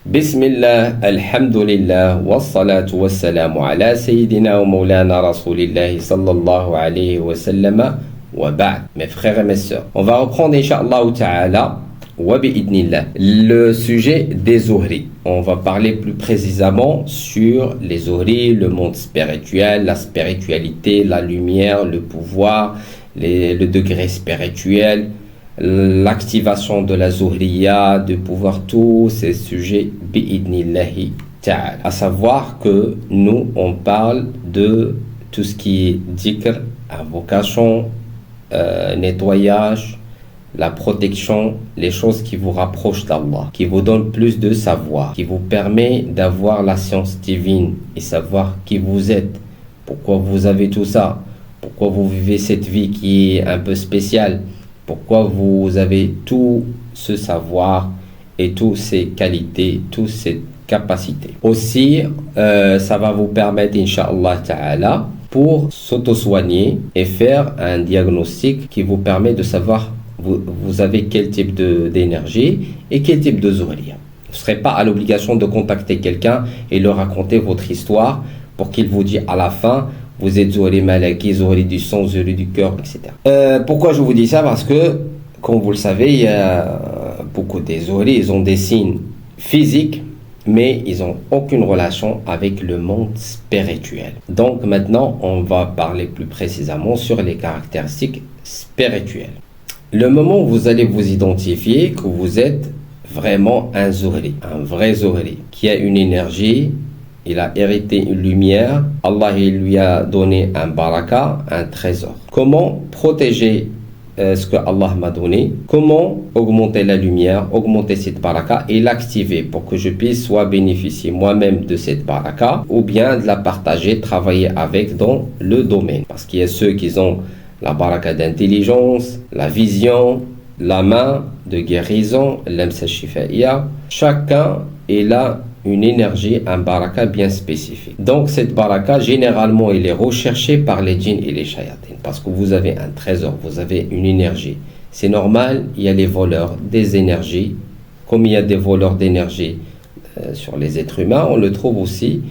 بسم الله الحمد لله والصلاة والسلام على سيدنا ومولانا رسول الله صلى الله عليه وسلم وبعد. Mes frères et mes sœurs, on va reprendre Inch'Allah Ta'ala wa bi'idnillah le sujet des zuhri. On va parler plus précisément sur les zuhri, le monde spirituel, la spiritualité, la lumière, le pouvoir, le degré spirituel, l'activation de la zuhriya, de pouvoir, tous ces sujets bi'idnillahi ta'ala. À savoir que nous, on parle de tout ce qui est dhikr, invocation, nettoyage, la protection, les choses qui vous rapprochent d'Allah, qui vous donnent plus de savoir, qui vous permet d'avoir la science divine et savoir qui vous êtes, pourquoi vous avez tout ça, pourquoi vous vivez cette vie qui est un peu spéciale, pourquoi vous avez tout ce savoir et toutes ces qualités, toutes ces capacités. Aussi, ça va vous permettre, Inch'Allah Ta'ala, pour s'auto-soigner et faire un diagnostic qui vous permet de savoir vous avez quel type d'énergie et quel type de zuhriya. Vous ne serez pas à l'obligation de contacter quelqu'un et leur raconter votre histoire pour qu'il vous dise à la fin vous êtes zuhri malaki, zuhri du sang, zuhri du cœur, etc. Pourquoi je vous dis ça? Parce que, comme vous le savez, il y a beaucoup des zuhri, ils ont des signes physiques, mais ils n'ont aucune relation avec le monde spirituel. Donc maintenant, on va parler plus précisément sur les caractéristiques spirituelles. Le moment où vous allez vous identifier que vous êtes vraiment un zuhri, un vrai zuhri, qui a une énergie, il a hérité une lumière, Allah il lui a donné un baraka, un trésor. Comment protéger ce que Allah m'a donné? Comment augmenter la lumière, augmenter cette baraka et l'activer pour que je puisse soit bénéficier moi-même de cette baraka ou bien de la partager, travailler avec dans le domaine. Parce qu'il y a ceux qui ont la baraka d'intelligence, la vision, la main de guérison, l'amsa shifaiya. Chacun est là une énergie, un baraka bien spécifique. Donc cette baraka, généralement, il est recherché par les djinns et les shayatines. Parce que vous avez un trésor, vous avez une énergie. C'est normal, il y a les voleurs des énergies. Comme il y a des voleurs d'énergie sur les êtres humains, on le trouve aussi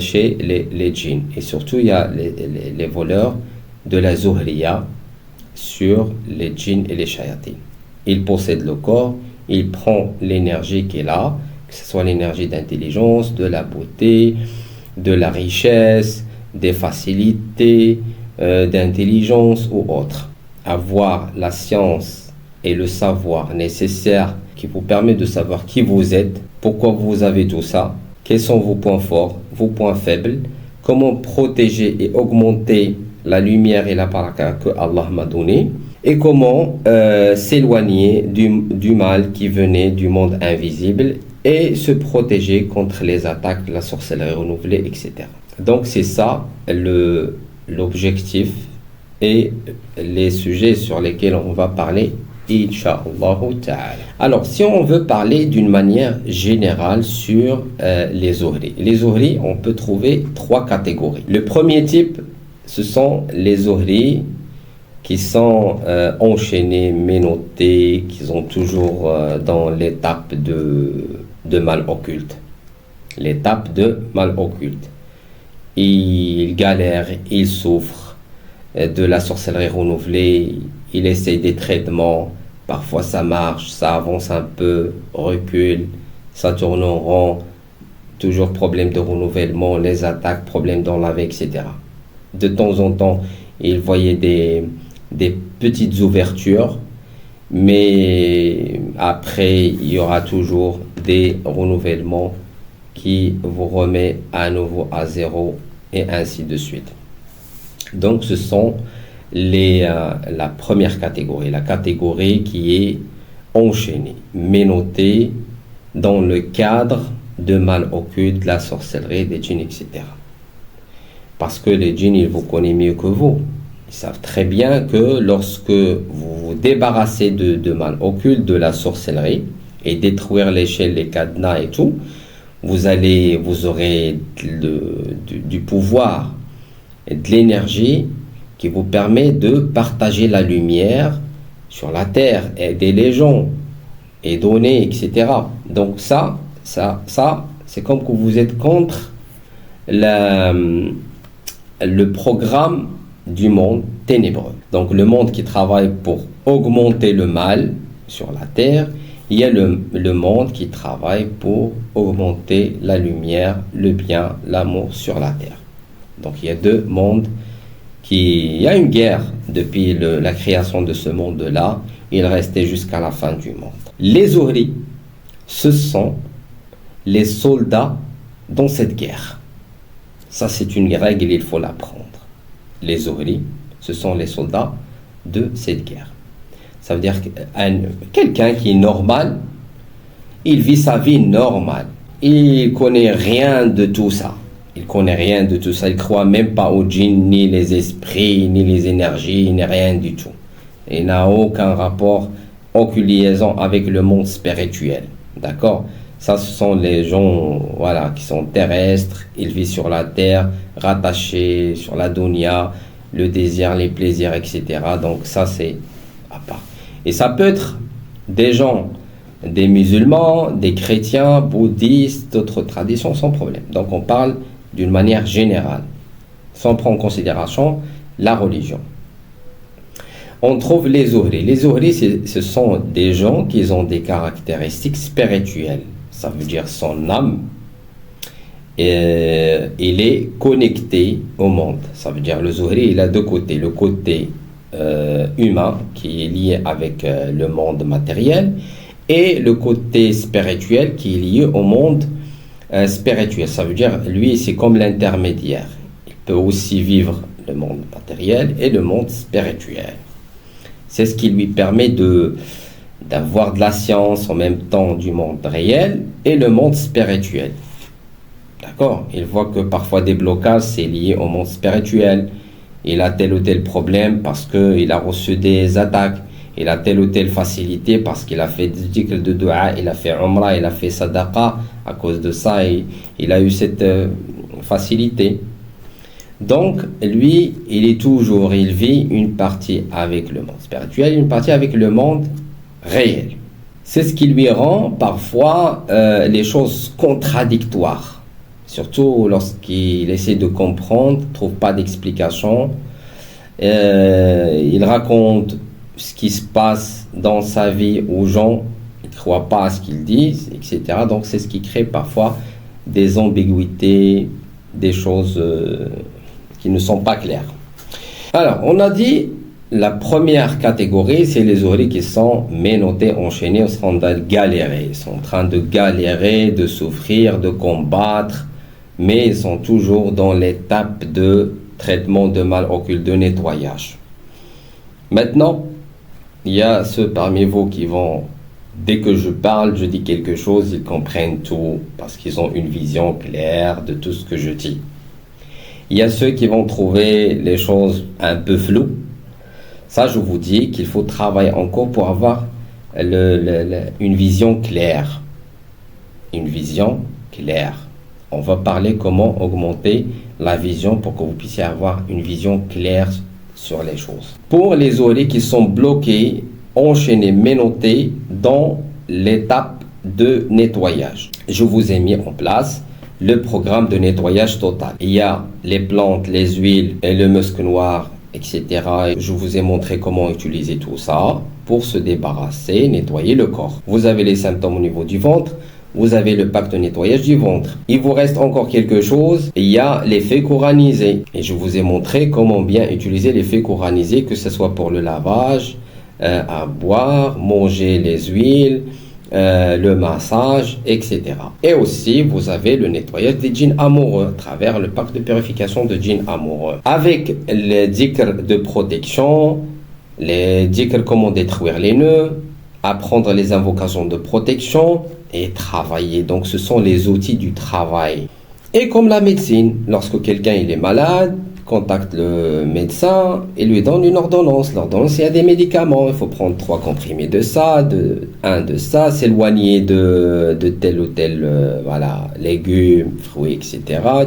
chez les djinns. Et surtout, il y a les voleurs de la zuhriya sur les djinns et les shayatines. Il possède le corps, il prend l'énergie qu'il a, que ce soit l'énergie d'intelligence, de la beauté, de la richesse, des facilités, d'intelligence ou autre. Avoir la science et le savoir nécessaire qui vous permet de savoir qui vous êtes, pourquoi vous avez tout ça, quels sont vos points forts, vos points faibles, comment protéger et augmenter la lumière et la baraka que Allah m'a donné et comment s'éloigner du mal qui venait du monde invisible et se protéger contre les attaques, la sorcellerie renouvelée, etc. Donc c'est ça l'objectif et les sujets sur lesquels on va parler, Inch'Allah Ta'ala. Alors si on veut parler d'une manière générale sur les zuhri. Les zuhri, on peut trouver trois catégories. Le premier type, ce sont les zuhri qui sont enchaînés, ménotés, qui sont toujours dans l'étape de mal occulte. L'étape de mal occulte. Ils galèrent, ils souffrent de la sorcellerie renouvelée, ils essayent des traitements, parfois ça marche, ça avance un peu, recule, ça tourne en rond, toujours problème de renouvellement, les attaques, problèmes dans la vie, etc. De temps en temps, ils voyaient des petites ouvertures, mais après, il y aura toujours des renouvellements qui vous remet à nouveau à zéro et ainsi de suite. Donc, ce sont la première catégorie, la catégorie qui est enchaînée, ménotée dans le cadre de mal occulte, de la sorcellerie, des djinns, etc. Parce que les djinns, ils vous connaissent mieux que vous. Ils savent très bien que lorsque vous vous débarrassez de mal occulte, de la sorcellerie, et détruire l'échelle, les cadenas et tout, vous aurez du pouvoir et de l'énergie qui vous permet de partager la lumière sur la terre, aider les gens, et donner, etc. Donc ça, Ça c'est comme que vous êtes contre le programme du monde ténébreux. Donc le monde qui travaille pour augmenter le mal sur la terre, il y a le monde qui travaille pour augmenter la lumière, le bien, l'amour sur la terre. Donc il y a deux mondes il y a une guerre depuis la création de ce monde-là. Il restait jusqu'à la fin du monde. Les Zuhri, ce sont les soldats dans cette guerre. Ça, c'est une règle, il faut l'apprendre. Les Zuhri, ce sont les soldats de cette guerre. Ça veut dire que quelqu'un qui est normal, il vit sa vie normale. Il connaît rien de tout ça. Il connaît rien de tout ça. Il croit même pas aux djinns, ni les esprits, ni les énergies, ni rien du tout. Il n'a aucun rapport, aucune liaison avec le monde spirituel. D'accord? Ça, ce sont les gens, voilà, qui sont terrestres. Ils vivent sur la terre, rattachés sur la dunya, le désir, les plaisirs, etc. Donc ça, c'est à part. Et ça peut être des gens, des musulmans, des chrétiens, bouddhistes, d'autres traditions, sans problème. Donc on parle d'une manière générale, sans prendre en considération la religion. On trouve les Zuhri. Les Zuhri, ce sont des gens qui ont des caractéristiques spirituelles. Ça veut dire son âme, il est connecté au monde. Ça veut dire le Zuhri, il a deux côtés. Le côté humain, qui est lié avec le monde matériel, et le côté spirituel, qui est lié au monde spirituel. Ça veut dire, lui, c'est comme l'intermédiaire. Il peut aussi vivre le monde matériel et le monde spirituel. C'est ce qui lui permet d'avoir de la science en même temps du monde réel et le monde spirituel. D'accord? Il voit que parfois des blocages, c'est lié au monde spirituel. Il a tel ou tel problème parce qu'il a reçu des attaques. Il a telle ou telle facilité parce qu'il a fait des dhikr de dua, il a fait umrah, il a fait sadaqa. À cause de ça, il a eu cette facilité. Donc, lui, il vit une partie avec le monde spirituel, une partie avec le monde réel. C'est ce qui lui rend parfois les choses contradictoires. Surtout lorsqu'il essaie de comprendre, ne trouve pas d'explication. Il raconte ce qui se passe dans sa vie aux gens, ils ne croient pas à ce qu'ils disent, etc. Donc c'est ce qui crée parfois des ambiguïtés, des choses qui ne sont pas claires. Alors, on a dit, la première catégorie, c'est les Zuhri qui sont menottés, enchaînés, ils sont en train de galérer. Ils sont en train de galérer, de souffrir, de combattre, mais ils sont toujours dans l'étape de traitement de mal occulte, de nettoyage. Maintenant, il y a ceux parmi vous qui vont, dès que je parle, je dis quelque chose, ils comprennent tout, parce qu'ils ont une vision claire de tout ce que je dis. Il y a ceux qui vont trouver les choses un peu floues. Ça, je vous dis qu'il faut travailler encore pour avoir une vision claire. Une vision claire. On va parler comment augmenter la vision pour que vous puissiez avoir une vision claire sur les choses. Pour les Zuhri qui sont bloqués, enchaînés, menottés dans l'étape de nettoyage, je vous ai mis en place le programme de nettoyage total. Il y a les plantes, les huiles et le musc noir, etc. Je vous ai montré comment utiliser tout ça pour se débarrasser, nettoyer le corps. Vous avez les symptômes au niveau du ventre, vous avez le pack de nettoyage du ventre. Il vous reste encore quelque chose, il y a les feuilles couranisées. Et je vous ai montré comment bien utiliser les feuilles couranisées, que ce soit pour le lavage, à boire, manger les huiles, le massage, etc. Et aussi, vous avez le nettoyage des djinns amoureux à travers le pack de purification de djinns amoureux. Avec les dhikr de protection, les dhikr comment détruire les nœuds, apprendre les invocations de protection et travailler. Donc, ce sont les outils du travail. Et comme la médecine, lorsque quelqu'un il est malade, contacte le médecin et lui donne une ordonnance. L'ordonnance, il y a des médicaments. Il faut prendre 3 comprimés de ça, un de ça, s'éloigner de tel ou tel légumes, fruits, etc.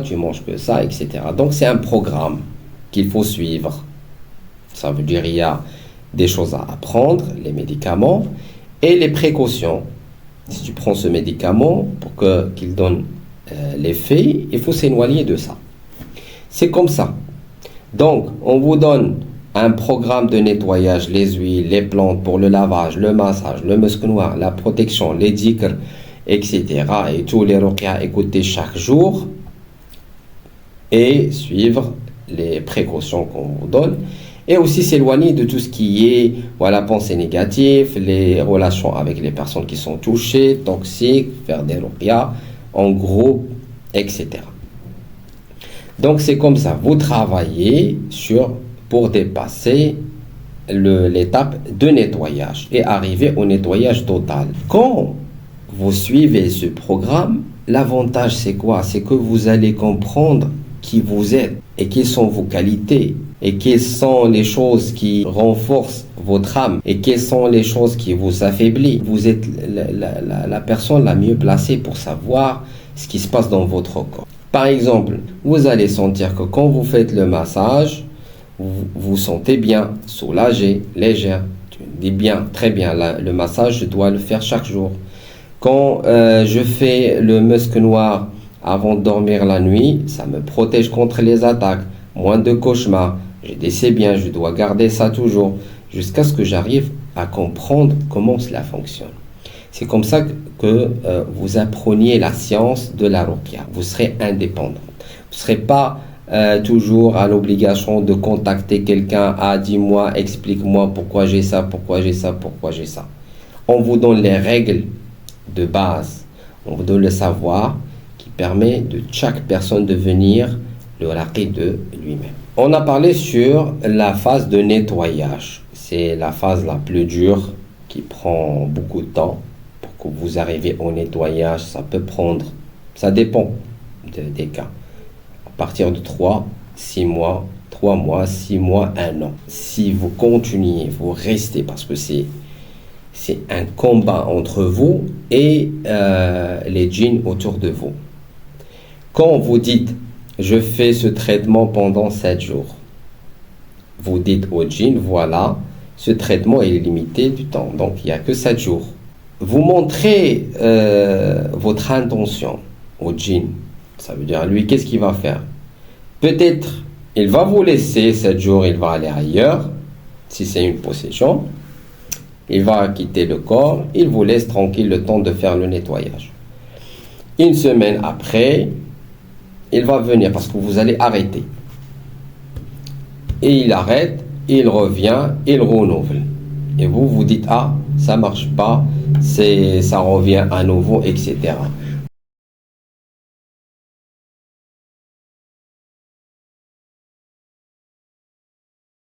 Tu manges que ça, etc. Donc, c'est un programme qu'il faut suivre. Ça veut dire il y a des choses à apprendre, les médicaments et les précautions. Si tu prends ce médicament pour qu'il donne l'effet, il faut s'éloigner de ça. C'est comme ça. Donc, on vous donne un programme de nettoyage, les huiles, les plantes pour le lavage, le massage, le musc noir, la protection, les dhikr, etc. Et tous les ruqya à écouter chaque jour et suivre les précautions qu'on vous donne. Et aussi s'éloigner de tout ce qui est pensée négative, les relations avec les personnes qui sont touchées, toxiques, faire des ruqya en groupe, etc. Donc c'est comme ça, vous travaillez pour dépasser l'étape de nettoyage et arriver au nettoyage total. Quand vous suivez ce programme, l'avantage c'est quoi? C'est que vous allez comprendre qui vous êtes et quelles sont vos qualités et quelles sont les choses qui renforcent votre âme et quelles sont les choses qui vous affaiblissent. Vous êtes la personne la mieux placée pour savoir ce qui se passe dans votre corps. Par exemple, vous allez sentir que quand vous faites le massage, vous vous sentez bien, soulagé, légère. Tu dis bien, très bien, le massage, je dois le faire chaque jour. Quand je fais le musc noir avant de dormir la nuit, ça me protège contre les attaques, moins de cauchemars. Je dis c'est bien, je dois garder ça toujours, jusqu'à ce que j'arrive à comprendre comment cela fonctionne. C'est comme ça que vous appreniez la science de la ruqya. Vous serez indépendant. Vous ne serez pas toujours à l'obligation de contacter quelqu'un. Ah, dis-moi, explique-moi pourquoi j'ai ça, pourquoi j'ai ça, pourquoi j'ai ça. On vous donne les règles de base. On vous donne le savoir qui permet de chaque personne de devenir le raqi de lui-même. On a parlé sur la phase de nettoyage. C'est la phase la plus dure qui prend beaucoup de temps. Pour que vous arrivez au nettoyage, ça peut prendre, ça dépend des cas. À partir de 3 mois, 6 mois, 1 an. Si vous continuez, vous restez, parce que c'est un combat entre vous et les djinns autour de vous. Quand vous dites, je fais ce traitement pendant 7 jours, vous dites au djinn, voilà, ce traitement est limité du temps, donc il n'y a que 7 jours. Vous montrez votre intention au djinn. Ça veut dire, lui, qu'est-ce qu'il va faire? Peut-être, il va vous laisser 7 jours, il va aller ailleurs, si c'est une possession. Il va quitter le corps, il vous laisse tranquille le temps de faire le nettoyage. Une semaine après, il va venir parce que vous allez arrêter. Et il arrête, il revient, il renouvelle. Et vous dites, ah, ça marche pas, ça revient à nouveau, etc.